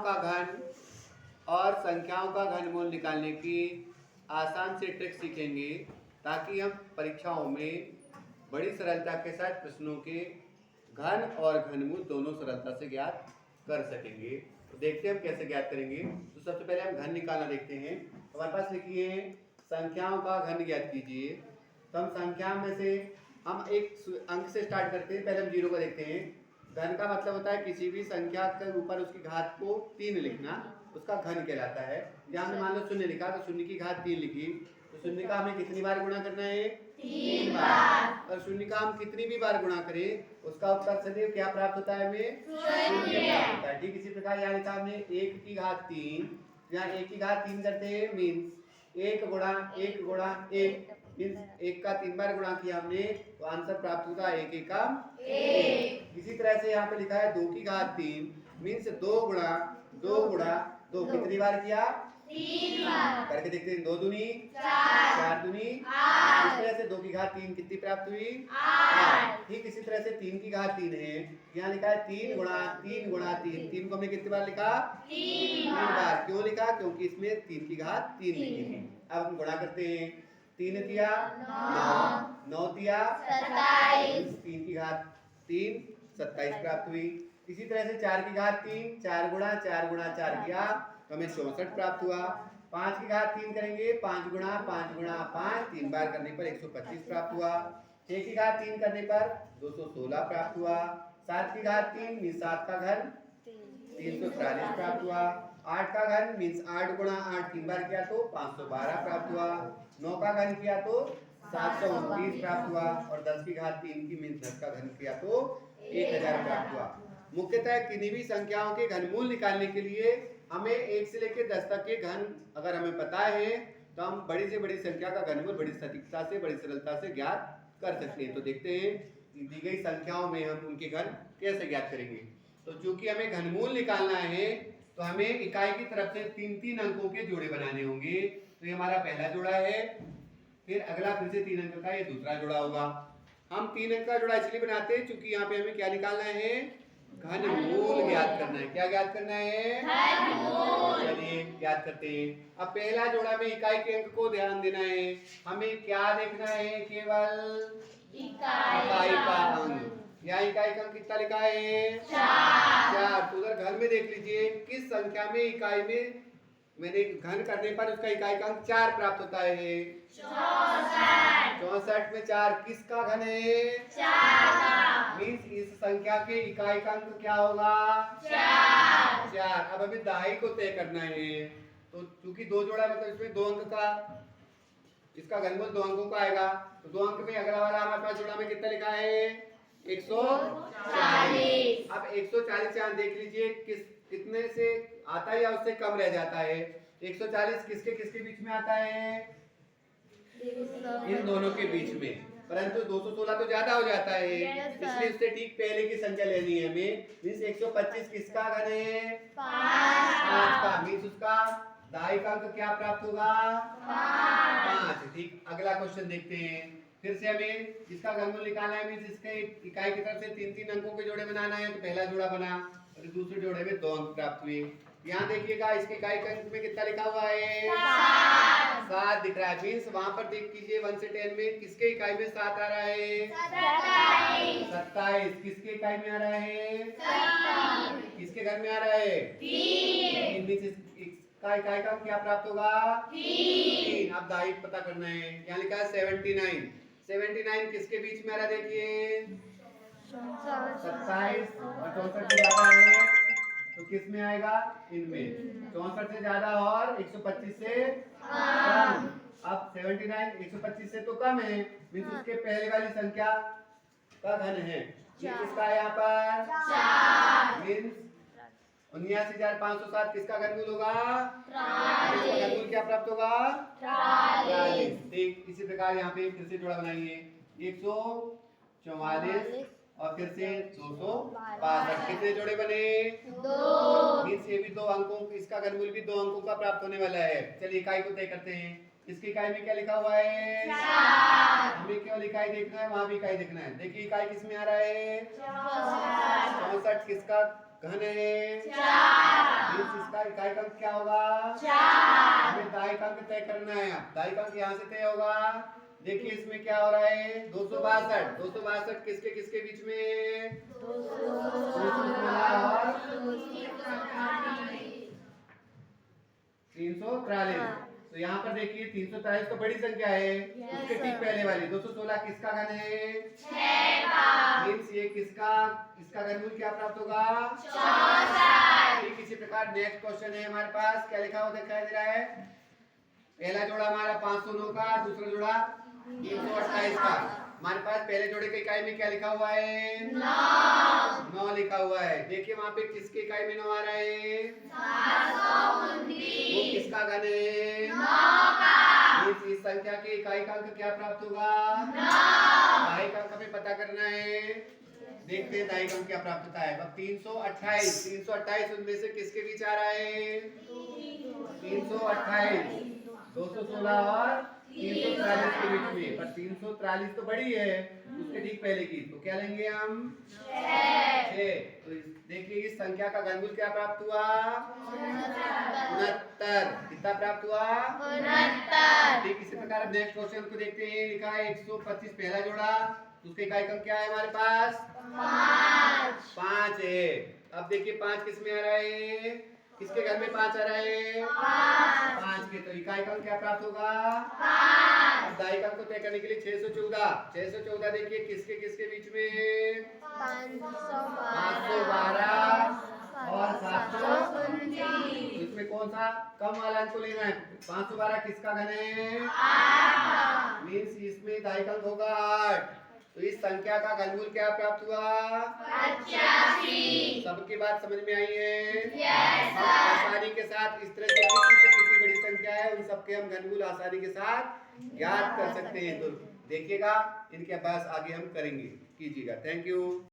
का घन और संख्याओं का घनमूल निकालने की आसान से ट्रिक सीखेंगे ताकि हम परीक्षाओं में बड़ी सरलता के साथ प्रश्नों के घन और घनमूल दोनों सरलता से ज्ञात कर सकेंगे। तो देखते हैं हम कैसे ज्ञात करेंगे। तो सबसे पहले हम घन निकालना देखते हैं। हमारे पास लिखिए संख्याओं का घन ज्ञात कीजिए। तो हम संख्या में से हम एक अंक से स्टार्ट करते हैं। पहले हम 0 को देखते हैं। घन का मतलब होता है किसी भी संख्या के ऊपर उसकी घात को 3 लिखना, उसका घन कहलाता है। यहाँ हमने मान लो 0 लिखा तो 0 की घात 3 लिखी, तो 0 का हमें कितनी बार गुणा करना है? 3 बार। और 0 का हम कितनी भी बार गुणा करें उसका उत्तर सदैव क्या प्राप्त होता है? हमें 0 प्राप्त होता है। ठीक इसी प्रकार यहाँ लिखा हमने 1 की घात 3, यहाँ 1 की घात 3 करते हैं मीन्स 1 गुणा 1 गुणा 1 मीन्स 1 का 3 बार गुणा किया हमने तो आंसर प्राप्त होता है 1 का 1। इसी तरह से यहाँ पे लिखा है 2 की घात 3 मीन्स 2 गुणा 2 गुणा 2 कितनी बार किया? 3 बार। करके देखते हैं 2 दूनी 4 दूनी 8। इस तरह से 2 की घात 3 कितनी प्राप्त हुई? 8। ठीक इसी तरह से 3 की घात 3 है, यहाँ लिखा है 3 गुणा 3 गुणा 3। 3 को हमने कितनी बार लिखा? 3 बार। क्यों लिखा? क्योंकि इसमें 3 की घात 3 लिखी थी। अब हम गुणा करते हैं। 3 तिया 9, 9 तिया 27, 3 की घात 3 27 प्राप्त हुई। इसी तरह से 4 की घात 3 4 गुणा 4 किया तो हमें 64 प्राप्त हुआ। 5 की घात 3 करेंगे 5 गुणा 5 3 बार करने पर 125 प्राप्त हुआ। 6 की घात 3 करने पर 216 प्राप्त हुआ। 7 की घात 3 मीन्स 7 का घन 344 प्राप्त हुआ। 8 का घन मीन्स 8 गुणा 8 3 बार किया तो 512 प्राप्त हुआ। 9 का घन किया तो 729 प्राप्त हुआ। और 10 की घात 3 की मीन्स 10 का घन किया तो 1000 प्राप्त हुआ। मुख्यतः किन्हीं भी संख्याओं के घनमूल निकालने के लिए हमें 1 से लेकर 10 तक के घन अगर हमें पता है तो हम बड़ी से बड़ी संख्या का घनमूल बड़ी सटीकता से बड़ी सरलता से ज्ञात कर सकते हैं। तो देखते हैं दी गई संख्याओं में हम उनके घन कैसे ज्ञात करेंगे। तो चूंकि हमें घनमूल निकालना है तो हमें इकाई की तरफ से 3 अंकों के जोड़े बनाने होंगे। तो ये हमारा पहला जोड़ा है, फिर अगला फिर से 3 अंक का ये दूसरा जोड़ा होगा। हम 3 अंक का जोड़ा इसलिए बनाते हैं क्योंकि यहाँ पे हमें क्या निकालना है? घनमूल ज्ञात करना है। क्या ज्ञात करना है? घनमूल। चलिए ज्ञात करते हैं। अब पहला जोड़ा में इकाई के अंक को ध्यान देना है। हमें क्या देखना है? केवल इकाई का अंक। यहाँ इकाई का अंक कितना लिखा है? 4। तो उधर घर में देख लीजिए किस संख्या में इकाई में मैंने घन करने पर उसका इकाई का अंक 4 प्राप्त होता है? 64 में 4 किसका घन है? 4 का। मीन्स इस संख्या के इकाई का अंक क्या होगा? 4। अब हमें दहाई को तय करना है। तो चूंकि 2 जोड़ा मतलब इसमें 2 अंक का इसका घनमूल 2 अंकों का आएगा। तो 2 अंक में अगला वाला हमारे पास जोड़ा में कितना लिखा है? 140। अब 140 यहाँ देख लीजिए कितने से आता है या उससे कम रह जाता है? 140 किसके किसके बीच में आता है? इन दोनों के बीच में। परंतु 216 तो ज्यादा हो जाता है, इसलिए उससे ठीक पहले की संख्या लेनी है हमें। मीन्स 125 किसका घन है? 5 का। मीन्स उसका दहाई का अंक क्या प्राप्त होगा? 5। ठीक अगला क्वेश्चन देखते हैं। फिर से हमें इसका घनमूल निकालना है। मीन्स इसके इकाई की तरफ से 3 अंकों के जोड़े बनाना है। तो पहला जोड़ा बना और दूसरे जोड़े में 2 अंक प्राप्त हुए। यहाँ देखिएगा इसके इकाई के अंक में कितना लिखा हुआ है? 7 दिख रहा है। मीन्स वहां पर देख कीजिए 1 से 10 में किसके इकाई में 7 आ रहा है? 27। किसके इकाई में आ रहा है? 27। किसके घर में आ रहा है? 3। इसका इकाई का क्या प्राप्त होगा? 3। अब दहाई पता करना है। यहाँ लिखा है 79। 79 किसके बीच में आ रहा है? देखिए 27 और 64 से ज्यादा है तो किस में आएगा? इनमें। 64 से ज्यादा और 125 से कम। अब 79 125 से तो कम है, मीन्स उसके पहले वाली संख्या का घन है। ये किसका है यहाँ पर? 4। मीन्स 79,507 किसका घनमूल होगा? 43। इसका घनमूल क्या प्राप्त होगा? 43। ठीक इसी प्रकार यहाँ पे फिर से जोड़ा बनाइए। 144 और फिर से 262 कितने जोड़े बने? 2। मीन्स ये भी 2 अंकों इसका घनमूल भी 2 अंकों का प्राप्त होने वाला है। चलिए इकाई को तय करते हैं। इसकी इकाई में क्या लिखा हुआ है? 4। हमें केवल इकाई देखना है, वहां भी इकाई देखना है। देखिए इकाई किस में आ रहा है? 64। किसका घन है? 4। इकाई का अंक क्या होगा? 4। हमें दाई का अंक तय करना है। दाई का अंक यहाँ से तय होगा। देखिए इसमें क्या हो रहा है, 262। 262 किसके किसके बीच में? 216 और 343। तो यहाँ पर देखिए 343 तो बड़ी संख्या है, उसके ठीक पहले वाली 216 किसका घन है? 6 का। मींस ये किसका, इसका घनमूल क्या प्राप्त होगा? 64। ठीक इसी प्रकार नेक्स्ट क्वेश्चन है हमारे पास, क्या लिखा हुआ दिखाई दे रहा है? पहला जोड़ा हमारा 509 का, दूसरा जोड़ा 328 का। हमारे पास पहले जोड़े के इकाई में क्या लिखा हुआ है? 9 लिखा हुआ है। देखिए वहां पे किसके इकाई में 9 आ रहा है? 729। वो किसका घन है? 9 का। इस संख्या के इकाई का अंक क्या प्राप्त होगा? 9। दाई का अंक हमें पता करना है। देखते हैं दाई का अंक क्या प्राप्त होता है। अब 328 उनमें से किसके बीच आ रहा है? 328, 216 और 343 के बीच में। पर 343 तो बड़ी है, उसके ठीक पहले की, तो क्या लेंगे हम? 6। तो देखिए इस संख्या का घनमूल क्या प्राप्त हुआ? 69। कितना प्राप्त हुआ? 69। ठीक इसी प्रकार अब नेक्स्ट क्वेश्चन को देखते हैं। लिखा है 125 पहला जोड़ा, तो उसके इकाई का क्या है हमारे पास? 5 है। अब देखिए 5 किस में आ रहा है? किसके घर में 5 आ रहा है? 5 के। तो इकाई का क्या प्राप्त होगा? 5। अब दाई का को तय करने के लिए 614। 614 देखिए किसके किसके बीच में? 512 और 729। इसमें कौन सा कम वाला अंक को लेना है? 512 किसका घन है? 8। मींस इसमें दाई का अंक होगा 8। तो इस संख्या का घनमूल क्या प्राप्त हुआ? 85। सबकी बात समझ में आई है? Yes sir. आसानी के साथ इस तरह से कितनी बड़ी संख्या है उन सबके हम घनमूल आसानी के साथ ज्ञात कर सकते हैं। तो देखिएगा इनके अभ्यास आगे हम करेंगे, कीजिएगा। Thank you.